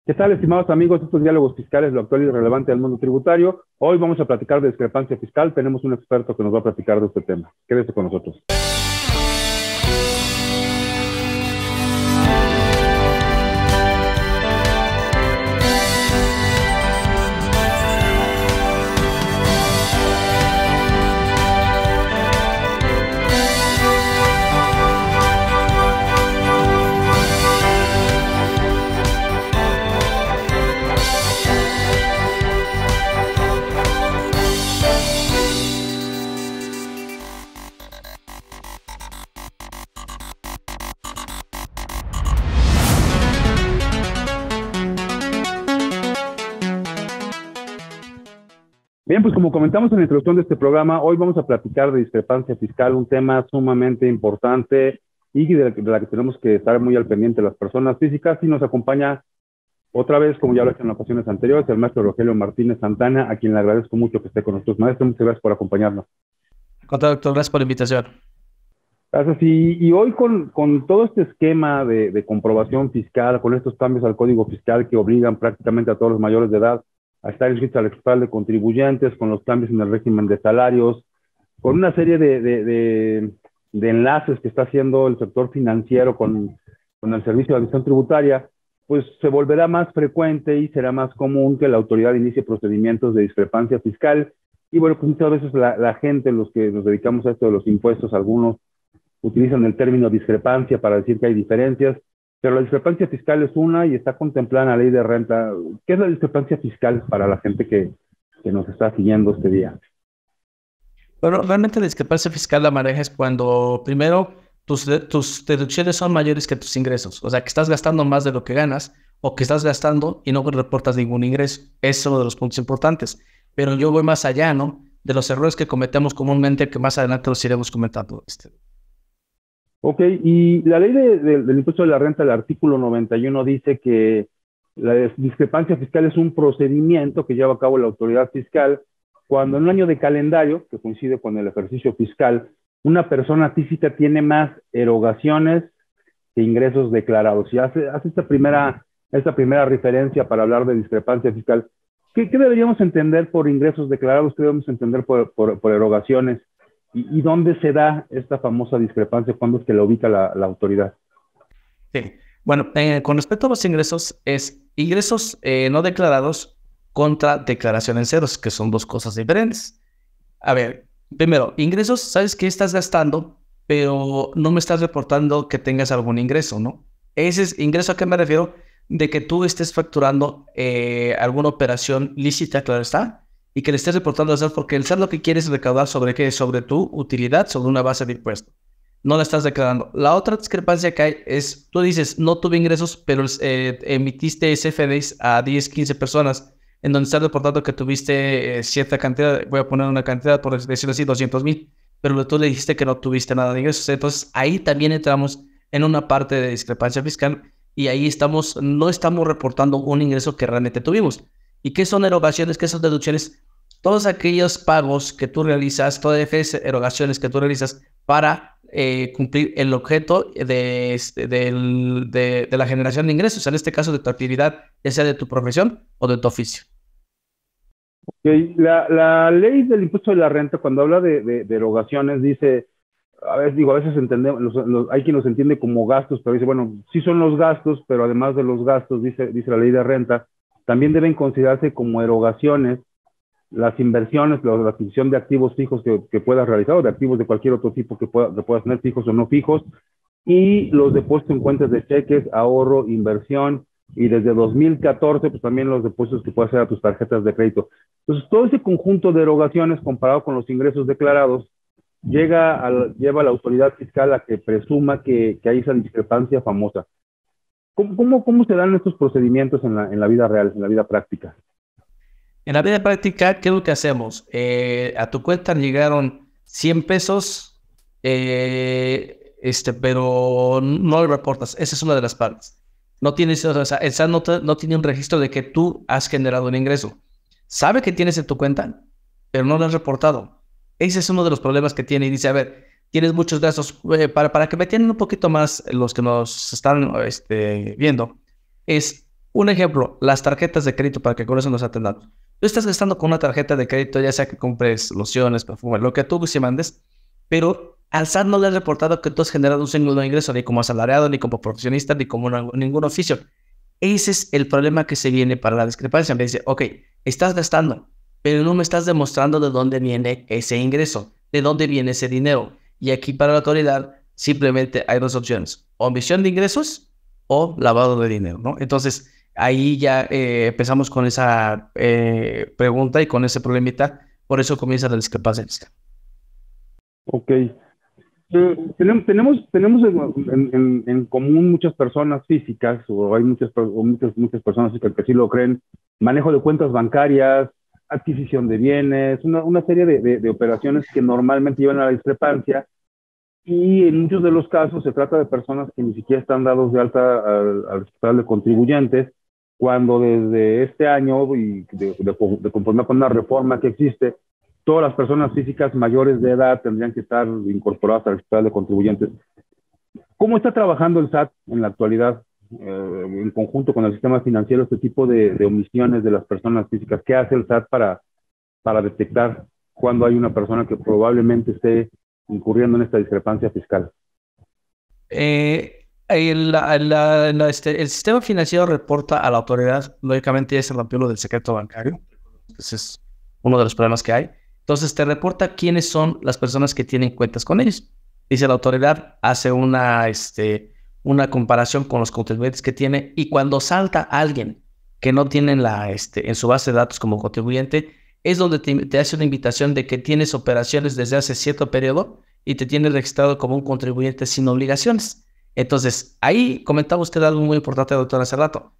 ¿Qué tal, estimados amigos? Estos diálogos fiscales, lo actual y relevante del mundo tributario. Hoy vamos a platicar de discrepancia fiscal. Tenemos un experto que nos va a platicar de este tema. Quédese con nosotros. Bien, pues como comentamos en la introducción de este programa, hoy vamos a platicar de discrepancia fiscal, un tema sumamente importante y de la que tenemos que estar muy al pendiente las personas físicas. Y nos acompaña otra vez, como ya lo he hecho en ocasiones anteriores, el maestro Rogelio Martínez Santana, a quien le agradezco mucho que esté con nosotros. Maestro, muchas gracias por acompañarnos. Contra doctor, gracias por la invitación. Gracias. Y hoy con todo este esquema de comprobación fiscal, con estos cambios al Código Fiscal que obligan prácticamente a todos los mayores de edad a estar inscritos al registro de contribuyentes, con los cambios en el régimen de salarios, con una serie de enlaces que está haciendo el sector financiero con el Servicio de Administración Tributaria, pues se volverá más frecuente y será más común que la autoridad inicie procedimientos de discrepancia fiscal. Y bueno, pues muchas veces la gente, los que nos dedicamos a esto de los impuestos, algunos utilizan el término discrepancia para decir que hay diferencias, pero la discrepancia fiscal es una y está contemplada en la ley de renta. ¿Qué es la discrepancia fiscal para la gente que nos está siguiendo este día? Bueno, realmente la discrepancia fiscal la manejas cuando, primero, tus deducciones son mayores que tus ingresos. O sea, que estás gastando más de lo que ganas o que estás gastando y no reportas ningún ingreso. Ese es uno de los puntos importantes. Pero yo voy más allá, ¿no? De los errores que cometemos comúnmente, que más adelante los iremos comentando. Ok, y la ley del impuesto de la renta, el artículo 91, dice que la discrepancia fiscal es un procedimiento que lleva a cabo la autoridad fiscal cuando en un año de calendario, que coincide con el ejercicio fiscal, una persona física tiene más erogaciones que ingresos declarados. Y hace esta primera referencia para hablar de discrepancia fiscal. ¿Qué deberíamos entender por ingresos declarados? ¿Qué debemos entender por erogaciones? ¿Y dónde se da esta famosa discrepancia? ¿Cuándo es que la ubica la autoridad? Sí. Bueno, con respecto a los ingresos, es ingresos no declarados contra declaración en ceros, que son dos cosas diferentes. A ver, primero, ingresos, sabes que estás gastando, pero no me estás reportando que tengas algún ingreso, ¿no? Ese es ingreso. ¿A qué me refiero? De que tú estés facturando alguna operación lícita, claro está, y que le estés reportando al SAT, porque el SAT lo que quiere es recaudar sobre qué, sobre tu utilidad, sobre una base de impuesto. No la estás declarando. La otra discrepancia que hay es, tú dices, no tuve ingresos, pero emitiste SFDs a 10, 15 personas, en donde estás reportando que tuviste cierta cantidad, voy a poner una cantidad, por decirlo así, 200,000, pero tú le dijiste que no tuviste nada de ingresos. Entonces, ahí también entramos en una parte de discrepancia fiscal, y ahí no estamos reportando un ingreso que realmente tuvimos. ¿Y qué son erogaciones? ¿Qué son deducciones? Todos aquellos pagos que tú realizas, todas esas erogaciones que tú realizas para cumplir el objeto de la generación de ingresos, en este caso de tu actividad, ya sea de tu profesión o de tu oficio. Okay. La ley del impuesto de la renta, cuando habla de erogaciones, dice, a veces entendemos, hay quien los entiende como gastos, pero dice, bueno, sí son los gastos, pero además de los gastos, dice la ley de renta, también deben considerarse como erogaciones las inversiones, la adquisición de activos fijos que puedas realizar, o de activos de cualquier otro tipo que puedas tener, fijos o no fijos, y los depósitos en cuentas de cheques, ahorro, inversión, y desde 2014, pues también los depósitos que puedas hacer a tus tarjetas de crédito. Entonces, todo ese conjunto de erogaciones comparado con los ingresos declarados, lleva a la autoridad fiscal a que presuma que hay esa discrepancia famosa. ¿Cómo se dan estos procedimientos en la vida real, en la vida práctica? En la vida práctica, ¿qué es lo que hacemos? A tu cuenta llegaron 100 pesos, pero no lo reportas. Esa es una de las partes. No tienes, o sea, el SAT no tiene un registro de que tú has generado un ingreso. Sabe que tienes en tu cuenta, pero no lo has reportado. Ese es uno de los problemas que tiene. Y dice, a ver, tienes muchos gastos. Para que me entiendan un poquito más los que nos están viendo, es Un ejemplo, las tarjetas de crédito para que con eso nos atendamos. Tú estás gastando con una tarjeta de crédito, ya sea que compres lociones, perfumes, lo que tú se mandes, pero al SAT no le has reportado que tú has generado un segundo ingreso, ni como asalariado, ni como profesionista, ni como ningún oficio. Ese es el problema que se viene para la discrepancia. Me dice, ok, estás gastando, pero no me estás demostrando de dónde viene ese ingreso, de dónde viene ese dinero. Y aquí para la autoridad simplemente hay dos opciones, o omisión de ingresos o lavado de dinero, ¿no? Entonces, ahí ya empezamos con esa pregunta y con ese problemita, por eso comienza la discrepancia fiscal. Ok. Tenemos en común muchas personas físicas, o hay muchas personas físicas que sí lo creen, manejo de cuentas bancarias, adquisición de bienes, una serie de operaciones que normalmente llevan a la discrepancia, y en muchos de los casos se trata de personas que ni siquiera están dados de alta al registro de contribuyentes, cuando desde este año y de conforme con una reforma que existe, todas las personas físicas mayores de edad tendrían que estar incorporadas al registro de contribuyentes. ¿Cómo está trabajando el SAT en la actualidad, en conjunto con el sistema financiero, este tipo de omisiones de las personas físicas? ¿Qué hace el SAT para detectar cuando hay una persona que probablemente esté incurriendo en esta discrepancia fiscal? El sistema financiero reporta a la autoridad, lógicamente ya se rompió lo del secreto bancario, ese es uno de los problemas que hay. Entonces te reporta quiénes son las personas que tienen cuentas con ellos. Dice la autoridad, hace una comparación con los contribuyentes que tiene, y cuando salta alguien que no tiene en su base de datos como contribuyente, es donde te hace una invitación de que tienes operaciones desde hace cierto periodo y te tiene registrado como un contribuyente sin obligaciones. Entonces, ahí comentaba usted algo muy importante, doctor, hace rato.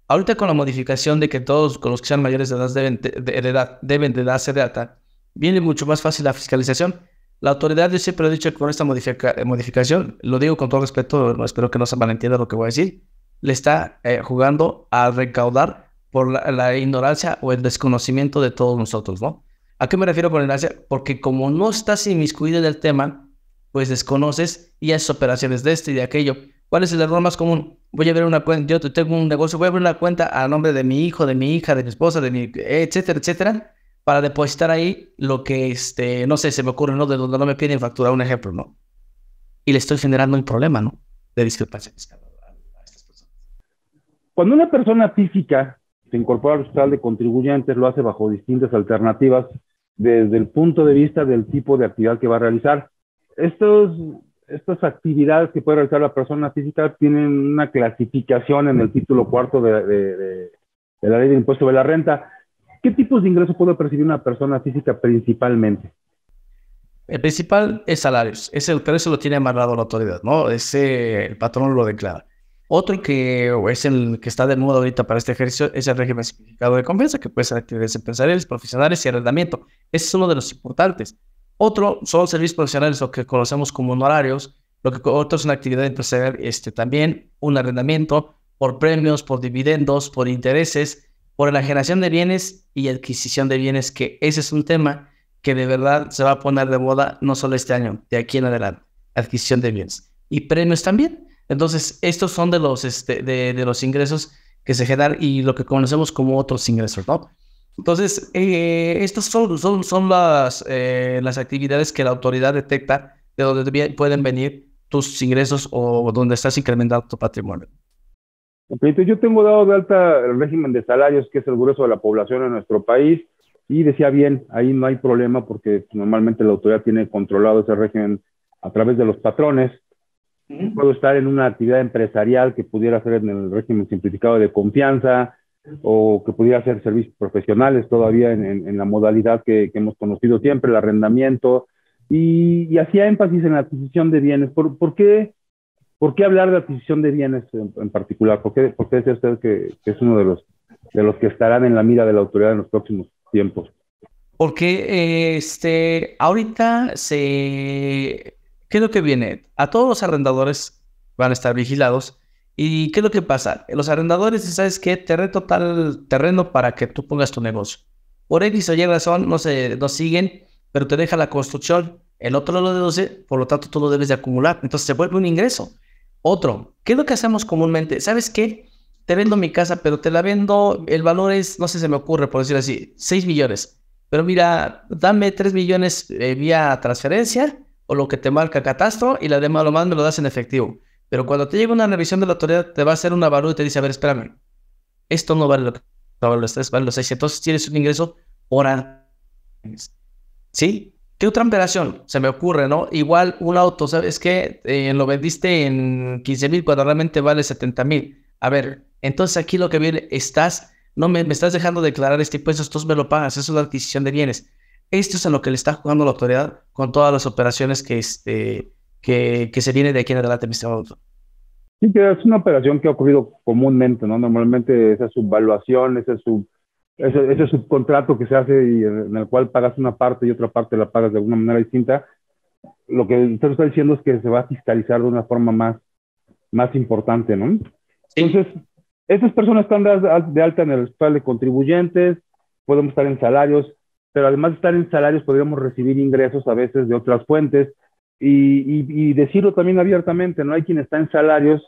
Ahorita con la modificación de que todos con los que sean mayores de edad deben de darse de alta, viene mucho más fácil la fiscalización. La autoridad, yo siempre he dicho que con esta modificación, lo digo con todo respeto, no espero que no se malentienda lo que voy a decir, le está jugando a recaudar por la ignorancia o el desconocimiento de todos nosotros, ¿no? ¿A qué me refiero con ignorancia? Porque como no estás inmiscuido en el tema, pues desconoces y haces operaciones de esto y de aquello. ¿Cuál es el error más común? Voy a ver una cuenta, yo tengo un negocio, voy a abrir una cuenta a nombre de mi hijo, de mi hija, de mi esposa, de mi, etcétera, etcétera, para depositar ahí lo que, no sé, se me ocurre, ¿no? De donde no me piden factura, un ejemplo, ¿no? Y le estoy generando un problema, ¿no? De discrepancia fiscal a estas personas. Cuando una persona física se incorpora al registro de contribuyentes, lo hace bajo distintas alternativas desde el punto de vista del tipo de actividad que va a realizar. Estas actividades que puede realizar la persona física tienen una clasificación en el título cuarto de la ley del impuesto de la renta. ¿Qué tipos de ingresos puede percibir una persona física principalmente? El principal es salarios, pero eso lo tiene amarrado la autoridad, ¿no? El patrón lo declara. Otro que es el que está de moda ahorita para este ejercicio es el régimen simplificado de compensa, que puede ser actividades empresariales, profesionales y arrendamiento. Ese es uno de los importantes. Otro son servicios profesionales, lo que conocemos como honorarios. Otro es una actividad empresarial, también un arrendamiento por premios, por dividendos, por intereses, por enajenación de bienes y adquisición de bienes, que ese es un tema que de verdad se va a poner de moda no solo este año, de aquí en adelante. Adquisición de bienes y premios también. Entonces, estos son de los ingresos que se generan y lo que conocemos como otros ingresos, ¿no? Entonces, estas son las actividades que la autoridad detecta de donde pueden venir tus ingresos o donde estás incrementando tu patrimonio. Ok, entonces yo tengo dado de alta el régimen de salarios, que es el grueso de la población en nuestro país, y decía bien, ahí no hay problema porque normalmente la autoridad tiene controlado ese régimen a través de los patrones. Puedo estar en una actividad empresarial que pudiera ser en el régimen simplificado de confianza, o que pudiera ser servicios profesionales todavía en la modalidad que hemos conocido siempre, el arrendamiento, y hacía énfasis en la adquisición de bienes. ¿Por qué hablar de adquisición de bienes en particular? ¿Por qué decía usted que es uno de los que estarán en la mira de la autoridad en los próximos tiempos? Porque ahorita ¿qué es lo que viene? A todos los arrendadores van a estar vigilados. ¿Y qué es lo que pasa? Los arrendadores, ¿sabes qué? Te reto tal terreno para que tú pongas tu negocio. Por X o Y razón, no siguen, pero te deja la construcción. El otro lo deduce, por lo tanto tú lo debes de acumular. Entonces se vuelve un ingreso. Otro, ¿qué es lo que hacemos comúnmente? ¿Sabes qué? te vendo mi casa, pero te la vendo, el valor es, no sé, se me ocurre, por decirlo así, 6 millones. Pero mira, dame 3 millones vía transferencia o lo que te marca catastro y la demás lo más me lo das en efectivo. Pero cuando te llega una revisión de la autoridad, te va a hacer una evalúo y te dice, a ver, espérame, esto no vale lo que vale los 3, vale los 6. Entonces tienes un ingreso por año. ¿Sí? ¿Qué otra operación se me ocurre, no? Igual un auto, ¿sabes qué? Lo vendiste en 15,000 cuando realmente vale 70,000. A ver, entonces aquí lo que viene, me estás dejando declarar este impuesto, entonces me lo pagas, eso es la adquisición de bienes. Esto es en lo que le está jugando la autoridad con todas las operaciones que se viene de aquí en adelante, mi estimado doctor. Sí, que es una operación que ha ocurrido comúnmente, ¿no? Normalmente esa subvaluación, ese subcontrato que se hace y en el cual pagas una parte y otra parte la pagas de alguna manera distinta. Lo que usted está diciendo es que se va a fiscalizar de una forma más importante, ¿no? Sí. Entonces, estas personas están de alta en el registro de contribuyentes, podemos estar en salarios, pero además de estar en salarios podríamos recibir ingresos a veces de otras fuentes y decirlo también abiertamente, ¿no? Hay quien está en salarios,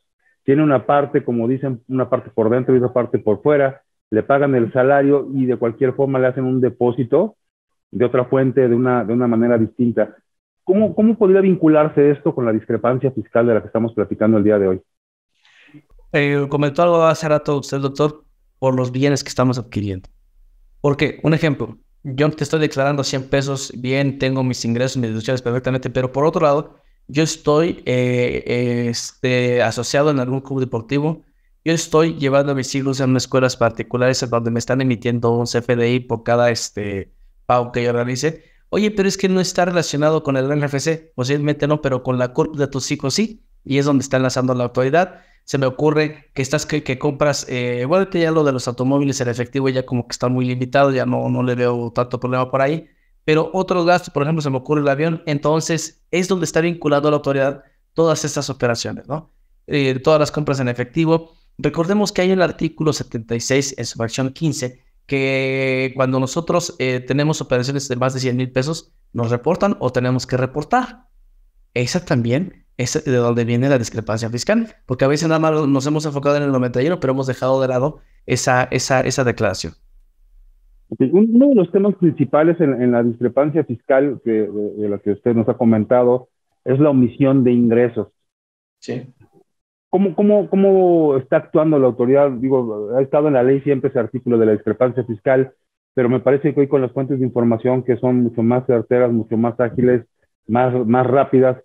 tiene una parte, como dicen, una parte por dentro y otra parte por fuera, le pagan el salario y de cualquier forma le hacen un depósito de otra fuente de una manera distinta. ¿Cómo podría vincularse esto con la discrepancia fiscal de la que estamos platicando el día de hoy? Comentó algo hace rato usted, doctor, por los bienes que estamos adquiriendo. Porque, un ejemplo, yo te estoy declarando 100 pesos, bien, tengo mis ingresos, mis deducciones perfectamente, pero por otro lado, yo estoy asociado en algún club deportivo, yo estoy llevando a mis hijos en escuelas particulares en donde me están emitiendo un CFDI por cada pago que yo realice. Oye, pero es que no está relacionado con el RFC, posiblemente no, pero con la CURP de tus hijos sí, y es donde está enlazando la autoridad. Se me ocurre que compras, bueno, que ya lo de los automóviles en efectivo ya como que está muy limitado, ya no le veo tanto problema por ahí, pero otros gastos, por ejemplo, se me ocurre el avión, entonces es donde está vinculado a la autoridad todas estas operaciones, ¿no? Todas las compras en efectivo. Recordemos que hay el artículo 76 en su fracción 15, que cuando nosotros tenemos operaciones de más de 100,000 pesos, nos reportan o tenemos que reportar. Esa también es de donde viene la discrepancia fiscal, porque a veces nada más nos hemos enfocado en el 91, pero hemos dejado de lado esa declaración. Uno de los temas principales en la discrepancia fiscal de la que usted nos ha comentado es la omisión de ingresos. Sí. ¿Cómo está actuando la autoridad? Digo, ha estado en la ley siempre ese artículo de la discrepancia fiscal, pero me parece que hoy con las fuentes de información que son mucho más certeras, mucho más ágiles, más rápidas,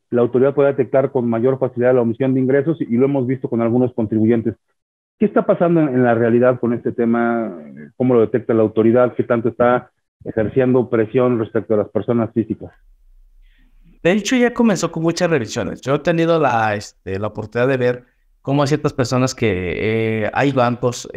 la autoridad puede detectar con mayor facilidad la omisión de ingresos y lo hemos visto con algunos contribuyentes. ¿Qué está pasando en la realidad con este tema? ¿Cómo lo detecta la autoridad? ¿Qué tanto está ejerciendo presión respecto a las personas físicas? De hecho, ya comenzó con muchas revisiones. Yo he tenido la oportunidad de ver cómo hay ciertas personas que hay bancos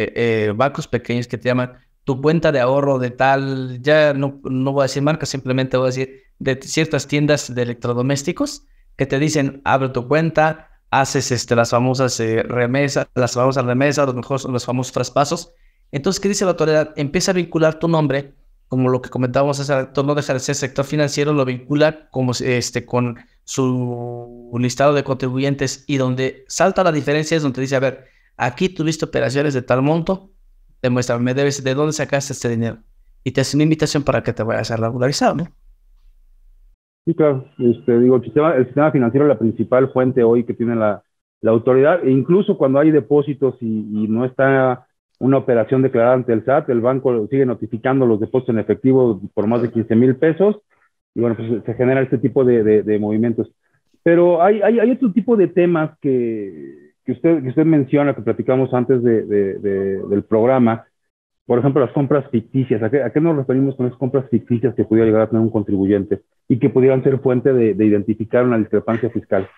pequeños que te llaman tu cuenta de ahorro de tal, ya no voy a decir marca, simplemente voy a decir de ciertas tiendas de electrodomésticos que te dicen, abre tu cuenta, haces las famosas remesas, los famosos traspasos. Entonces, ¿qué dice la autoridad? Empieza a vincular tu nombre, como lo que comentábamos hace rato, no dejar de ser sector financiero, lo vincula como, con su listado de contribuyentes y donde salta la diferencia es donde dice, a ver, aquí tuviste operaciones de tal monto, demuéstrame, me debes, ¿de dónde sacaste este dinero? Y te hace una invitación para que te vayas a regularizar, ¿no? Sí, claro. Digo, el sistema financiero es la principal fuente hoy que tiene la autoridad, e incluso cuando hay depósitos y no está una operación declarada ante el SAT, el banco sigue notificando los depósitos en efectivo por más de 15,000 pesos, y bueno, pues se genera este tipo de movimientos. Pero hay otro tipo de temas que usted menciona, que platicamos antes del programa. Por ejemplo, las compras ficticias. ¿A qué nos referimos con esas compras ficticias que pudiera llegar a tener un contribuyente y que pudieran ser fuente de identificar una discrepancia fiscal?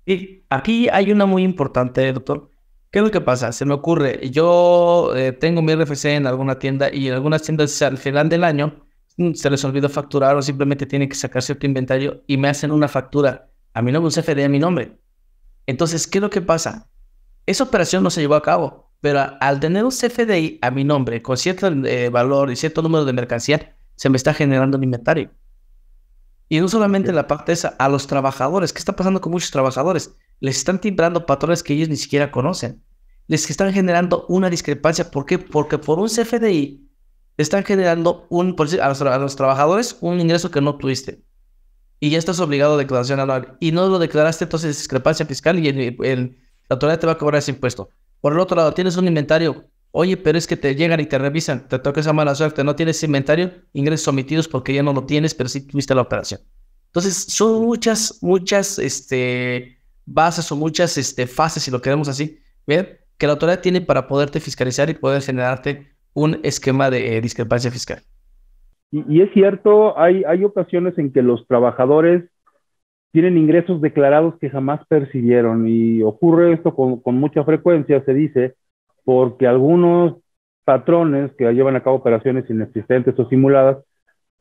Y aquí hay una muy importante, doctor. ¿Qué es lo que pasa? Se me ocurre, yo tengo mi RFC en alguna tienda y en algunas tiendas al final del año se les olvidó facturar o simplemente tienen que sacar cierto inventario y me hacen una factura a mi nombre, un CFD a mi nombre. Entonces, ¿qué es lo que pasa? Esa operación no se llevó a cabo, pero al tener un CFDI a mi nombre con cierto valor y cierto número de mercancía, se me está generando un inventario. Y no solamente la parte esa, a los trabajadores. ¿Qué está pasando con muchos trabajadores? Les están timbrando patrones que ellos ni siquiera conocen. les están generando una discrepancia. ¿Por qué? Porque por un CFDI están generando por decir, a los trabajadores un ingreso que no tuviste. Y ya estás obligado a declaración anual. Y no lo declaraste, entonces es discrepancia fiscal y la autoridad te va a cobrar ese impuesto. Por el otro lado, tienes un inventario. Oye, pero es que te llegan y te revisan. Te toca esa mala suerte. No tienes inventario, ingresos omitidos porque ya no lo tienes, pero sí tuviste la operación. Entonces, son muchas bases o muchas fases, si lo queremos así, ver que la autoridad tiene para poderte fiscalizar y poder generarte un esquema de discrepancia fiscal. Y es cierto, hay ocasiones en que los trabajadores tienen ingresos declarados que jamás percibieron y ocurre esto con mucha frecuencia, se dice, porque algunos patrones que llevan a cabo operaciones inexistentes o simuladas,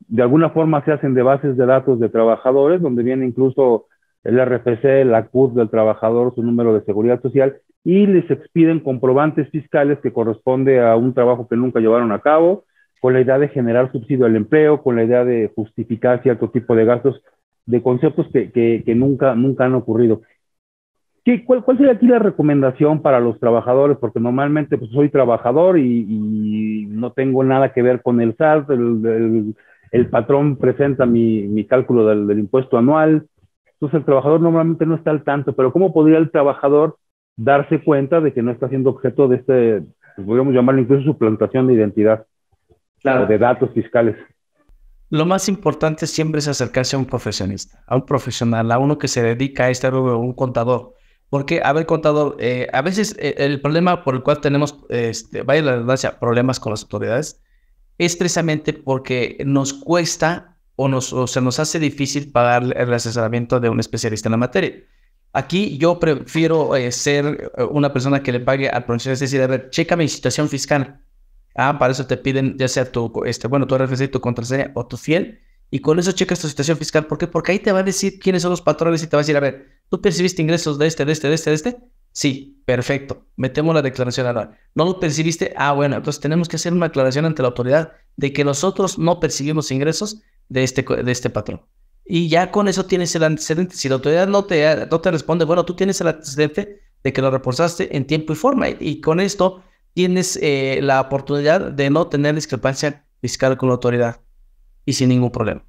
de alguna forma se hacen de bases de datos de trabajadores, donde viene incluso el RFC, la CUT del trabajador, su número de seguridad social, y les expiden comprobantes fiscales que corresponde a un trabajo que nunca llevaron a cabo, con la idea de generar subsidio al empleo, con la idea de justificar cierto tipo de gastos, de conceptos que nunca han ocurrido. ¿Cuál sería aquí la recomendación para los trabajadores? Porque normalmente pues, soy trabajador y no tengo nada que ver con el SAT, el patrón presenta mi cálculo del impuesto anual, entonces el trabajador normalmente no está al tanto, pero ¿cómo podría el trabajador darse cuenta de que no está siendo objeto de pues, podríamos llamarlo incluso suplantación de identidad o de datos fiscales? Lo más importante siempre es acercarse a un profesionista, a un profesional, a uno que se dedica a este rubro, un contador. Porque, a ver, contador, a veces el problema por el cual tenemos, vaya la redundancia, problemas con las autoridades, es precisamente porque nos cuesta o se nos hace difícil pagar el asesoramiento de un especialista en la materia. Aquí yo prefiero ser una persona que le pague al profesional, es decir, a ver, checa mi situación fiscal. Para eso te piden ya sea tu RFC, tu contraseña o tu fiel, y con eso checas tu situación fiscal. ¿Por qué? Porque ahí te va a decir quiénes son los patrones y te va a decir, a ver, ¿tú percibiste ingresos de este? Sí, perfecto. Metemos la declaración anual. ¿No lo percibiste? Bueno, entonces tenemos que hacer una aclaración ante la autoridad de que nosotros no percibimos ingresos de este patrón. Y ya con eso tienes el antecedente. Si la autoridad no te responde, bueno, tú tienes el antecedente de que lo reportaste en tiempo y forma. Y con esto tienes la oportunidad de no tener discrepancia fiscal con la autoridad y sin ningún problema.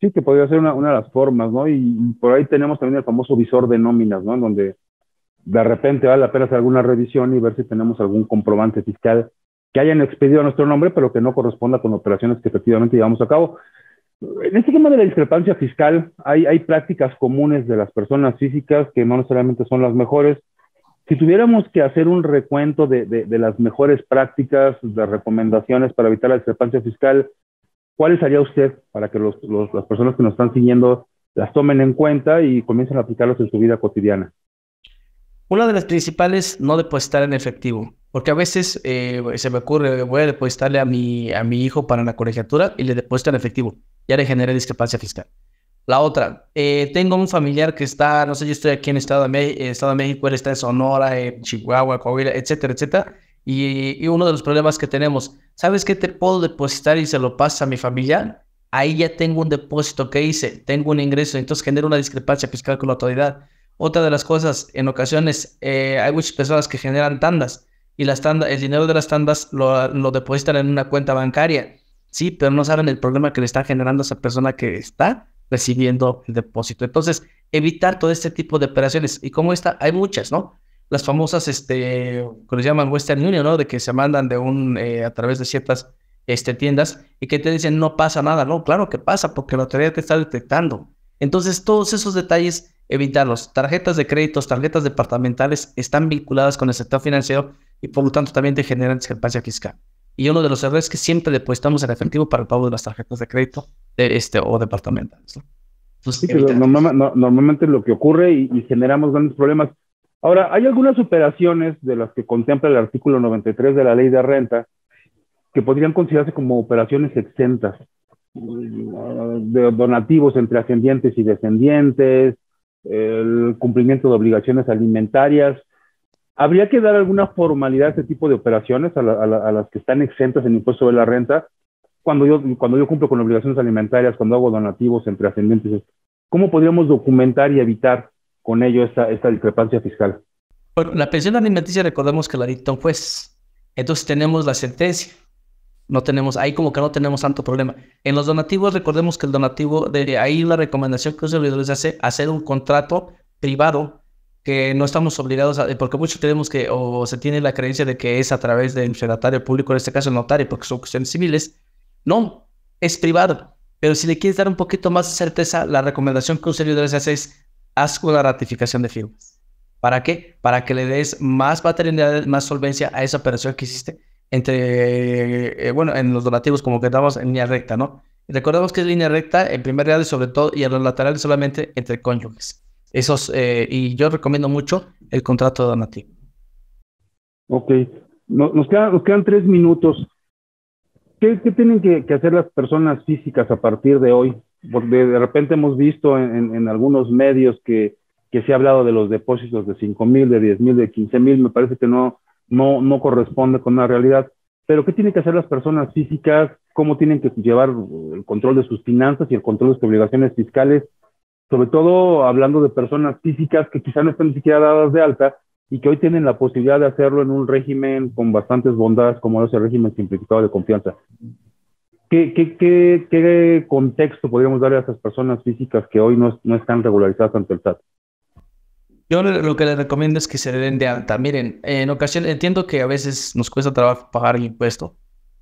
Sí, que podría ser una de las formas, ¿no? Y por ahí tenemos también el famoso visor de nóminas, ¿no? En donde de repente vale la pena hacer alguna revisión y ver si tenemos algún comprobante fiscal que hayan expedido a nuestro nombre, pero que no corresponda con operaciones que efectivamente llevamos a cabo. En este tema de la discrepancia fiscal, hay prácticas comunes de las personas físicas que no necesariamente son las mejores. Si tuviéramos que hacer un recuento de las mejores prácticas, de recomendaciones para evitar la discrepancia fiscal, ¿cuáles haría usted para que las personas que nos están siguiendo las tomen en cuenta y comiencen a aplicarlos en su vida cotidiana? Una de las principales, no depositar en efectivo, porque a veces se me ocurre, voy a depositarle a mi hijo para la colegiatura y le deposito en efectivo, ya le generé discrepancia fiscal. La otra, tengo un familiar que está, no sé, yo estoy aquí en Estado de México, él está en Sonora, en Chihuahua, Coahuila, etcétera, etcétera, y uno de los problemas que tenemos, ¿sabes qué te puedo depositar y se lo pasa a mi familiar? Ahí ya tengo un depósito que hice, tengo un ingreso, entonces genera una discrepancia fiscal con la autoridad. Otra de las cosas, en ocasiones hay muchas personas que generan tandas y el dinero de las tandas lo depositan en una cuenta bancaria, sí, pero no saben el problema que le está generando a esa persona que está recibiendo el depósito. Entonces, evitar todo este tipo de operaciones. Y como esta, hay muchas, ¿no? Las famosas, que les llaman Western Union, ¿no? De que se mandan a través de ciertas tiendas y que te dicen no pasa nada. No, claro que pasa porque la autoridad te está detectando. Entonces, todos esos detalles, evitarlos. Tarjetas de créditos, tarjetas departamentales están vinculadas con el sector financiero y por lo tanto también te generan discrepancia fiscal. Y uno de los errores es que siempre depositamos en efectivo para el pago de las tarjetas de crédito o departamentales, ¿no? Entonces, sí, normalmente lo que ocurre y generamos grandes problemas. Ahora, hay algunas operaciones de las que contempla el artículo 93 de la Ley de Renta que podrían considerarse como operaciones exentas, de donativos entre ascendientes y descendientes, el cumplimiento de obligaciones alimentarias. ¿Habría que dar alguna formalidad a este tipo de operaciones, a las que están exentas en impuesto de la renta? Cuando yo cumplo con obligaciones alimentarias, cuando hago donativos entre ascendientes, ¿cómo podríamos documentar y evitar con ello esta discrepancia fiscal? Bueno, la pensión alimenticia, recordemos que la dicta un juez. Entonces tenemos la sentencia. No tenemos, ahí como que no tenemos tanto problema. En los donativos, recordemos que el donativo, ahí la recomendación que les hace, hacer un contrato privado, que no estamos obligados a, porque muchos tenemos que, o se tiene la creencia de que es a través del fedatario público, en este caso el notario, porque son cuestiones civiles. No, es privado. Pero si le quieres dar un poquito más de certeza, la recomendación que un servidor les hace es, haz una ratificación de firmas. ¿Para qué? Para que le des más paternidad, más solvencia a esa operación que hiciste bueno, en los donativos como que damos en línea recta, ¿no? Recordemos que es línea recta en primer grado y sobre todo, y en los laterales solamente entre cónyuges. Y yo recomiendo mucho el contrato donativo. Ok, nos quedan 3 minutos. ¿Qué tienen que hacer las personas físicas a partir de hoy? Porque de repente hemos visto en algunos medios que se ha hablado de los depósitos de 5,000, de 10,000, de 15,000. Me parece que no corresponde con la realidad. Pero ¿qué tienen que hacer las personas físicas? ¿Cómo tienen que llevar el control de sus finanzas y el control de sus obligaciones fiscales? Sobre todo hablando de personas físicas que quizá no están ni siquiera dadas de alta y que hoy tienen la posibilidad de hacerlo en un régimen con bastantes bondades como es el régimen simplificado de confianza. ¿Qué contexto podríamos darle a esas personas físicas que hoy no están regularizadas ante el SAT? Yo lo que les recomiendo es que se den de alta. Miren, en ocasiones entiendo que a veces nos cuesta trabajo pagar el impuesto,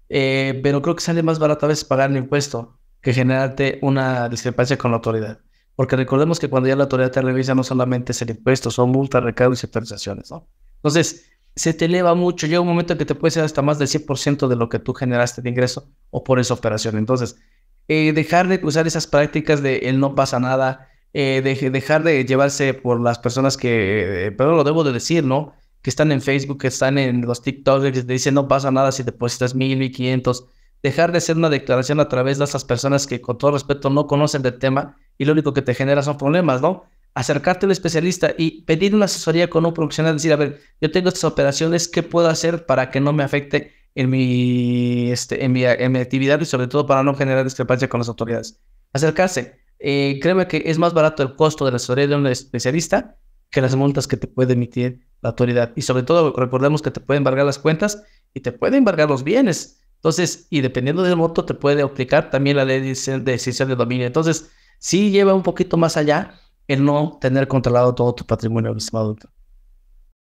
pero creo que sale más barato a veces pagar el impuesto que generarte una discrepancia con la autoridad. Porque recordemos que cuando ya la autoridad te revisa no solamente es el impuesto, son multas, recargos y actualizaciones, ¿no? Entonces, se te eleva mucho. Llega un momento en que te puede ser hasta más del 100% de lo que tú generaste de ingreso o por esa operación. Entonces, dejar de usar esas prácticas de el no pasa nada, dejar de llevarse por las personas que, pero lo debo de decir, ¿no? Que están en Facebook, que están en los TikToks, que te dicen no pasa nada si depositas 1,000, 1,500. Dejar de hacer una declaración a través de esas personas que con todo respeto no conocen del tema y lo único que te genera son problemas, ¿no? Acercarte al especialista y pedir una asesoría con un profesional, decir, a ver, yo tengo estas operaciones, ¿qué puedo hacer para que no me afecte en mi actividad y sobre todo para no generar discrepancia con las autoridades? Acercarse. Créeme que es más barato el costo de la asesoría de un especialista que las multas que te puede emitir la autoridad. Y sobre todo, recordemos que te puede embargar las cuentas y te puede embargar los bienes. Entonces, y dependiendo del monto, te puede aplicar también la ley de decisión de dominio. Entonces, sí lleva un poquito más allá el no tener controlado todo tu patrimonio, estimado doctor.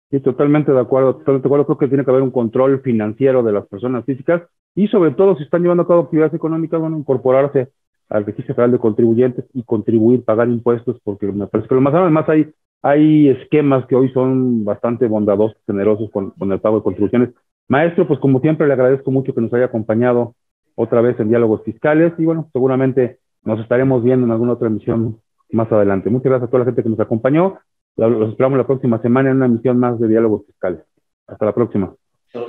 Sí, totalmente de acuerdo. Totalmente de acuerdo. Creo que tiene que haber un control financiero de las personas físicas y sobre todo si están llevando a cabo actividades económicas, bueno, incorporarse al Registro Federal de Contribuyentes y contribuir, pagar impuestos, porque me parece que lo más, además hay esquemas que hoy son bastante bondadosos, generosos con el pago de contribuciones. Maestro, pues como siempre le agradezco mucho que nos haya acompañado otra vez en Diálogos Fiscales y bueno, seguramente nos estaremos viendo en alguna otra emisión más adelante. Muchas gracias a toda la gente que nos acompañó. Los esperamos la próxima semana en una emisión más de Diálogos Fiscales. Hasta la próxima. Chao.